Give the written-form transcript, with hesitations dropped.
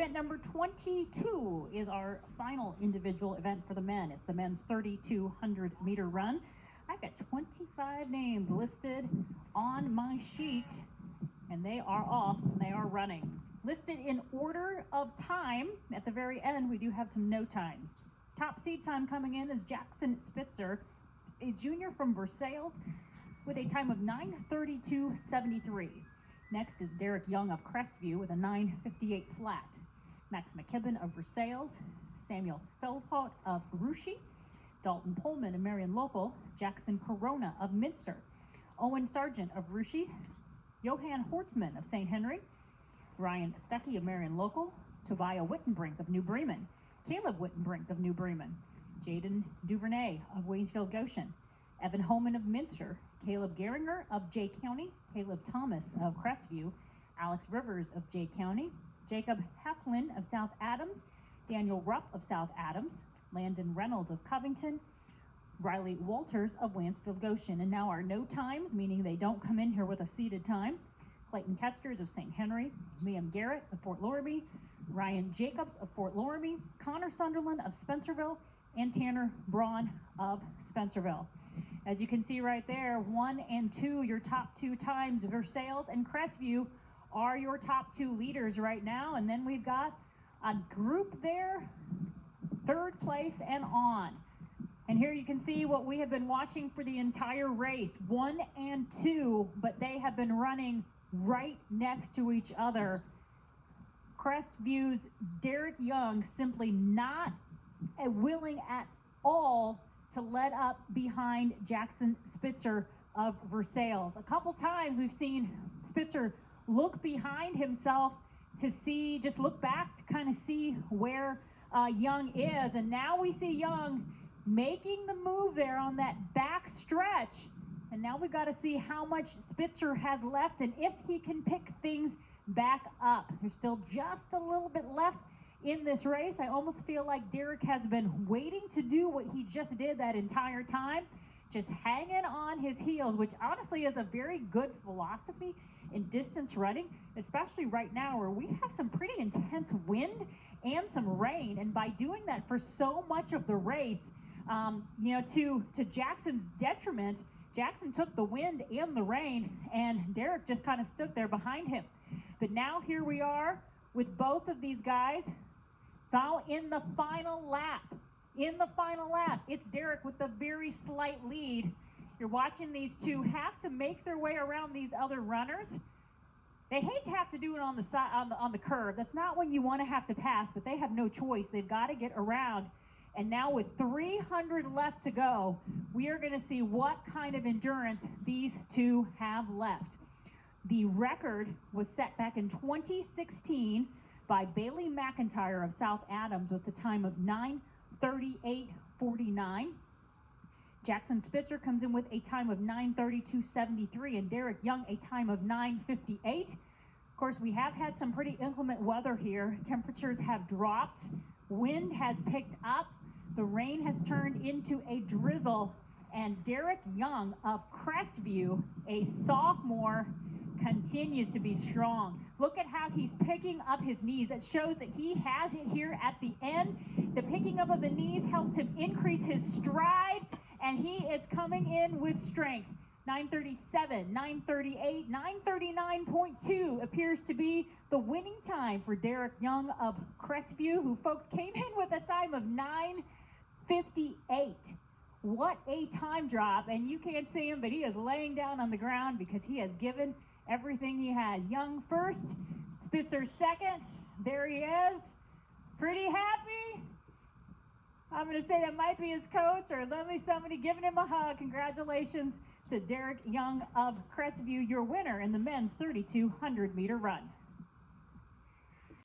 Event number 22 is our final individual event for the men. It's the men's 3,200 meter run. I've got 25 names listed on my sheet, and they are off and they are running. Listed in order of time. At the very end, we do have some no times. Top seed time coming in is Jackson Spitzer, a junior from Versailles, with a time of 9:32.73. Next is Derek Young of Crestview with a 9:58 flat. Max McKibben of Versailles, Samuel Feldhout of Russia, Dalton Pullman of Marion Local, Jackson Corona of Minster, Owen Sargent of Russia, Johan Hortzman of St. Henry, Ryan Stuckey of Marion Local, Tobiah Wittenbrink of New Bremen, Caleb Wittenbrink of New Bremen, Jaden Duvernay of Waynesfield Goshen, Evan Homan of Minster, Caleb Geringer of Jay County, Caleb Thomas of Crestview, Alex Rivers of Jay County, Jacob Heflin of South Adams, Daniel Rupp of South Adams, Landon Reynolds of Covington, Riley Walters of Wansfield Goshen. And now our no times, meaning they don't come in here with a seated time. Clayton Kesters of St. Henry, Liam Garrett of Fort Loramie, Ryan Jacobs of Fort Loramie, Connor Sunderland of Spencerville, and Tanner Braun of Spencerville. As you can see right there, 1 and 2, your top two times, Versailles and Crestview, are your top two leaders right now. And then we've got a group there, third place and on. And here you can see what we have been watching for the entire race, 1 and 2, but they have been running right next to each other. Crestview's Derek Young simply not willing at all to let up behind Jackson Spitzer of Versailles. A couple times we've seen Spitzer look behind himself to see, just look back to kind of see where Young is. And now we see Young making the move there on that back stretch. And now we've got to see how much Spitzer has left and if he can pick things back up. There's still just a little bit left in this race. I almost feel like Derek has been waiting to do what he just did that entire time, just hanging on his heels, which honestly is a very good philosophy in distance running, especially right now where we have some pretty intense wind and some rain. And by doing that for so much of the race, to Jackson's detriment, Jackson took the wind and the rain, and Derek just kind of stood there behind him. But now here we are with both of these guys now in the final lap. In the final lap, it's Derek with the very slight lead. You're watching these two have to make their way around these other runners. They hate to have to do it on the side, on the curve. That's not when you want to have to pass, but they have no choice. They've got to get around. And now with 300 left to go, we are going to see what kind of endurance these two have left. The record was set back in 2016 by Bailey McIntyre of South Adams with the time of 9:38.49. Jackson Spitzer comes in with a time of 9:32.73 and Derek Young a time of 9:58. Of course, we have had some pretty inclement weather here. Temperatures have dropped. Wind has picked up. The rain has turned into a drizzle. And Derek Young of Crestview, a sophomore, continues to be strong. Look at how he's picking up his knees. That shows that he has it here at the end. The picking up of the knees helps him increase his stride, and he is coming in with strength. 9:37, 9:38, 9:39.2 appears to be the winning time for Derek Young of Crestview, who, folks, came in with a time of 9:58. What a time drop, and you can't see him, but he is laying down on the ground because he has given everything he has. Young first, Spitzer second. There he is. Pretty happy. I'm going to say that might be his coach or somebody giving him a hug. Congratulations to Derek Young of Crestview, your winner in the men's 3,200 meter run.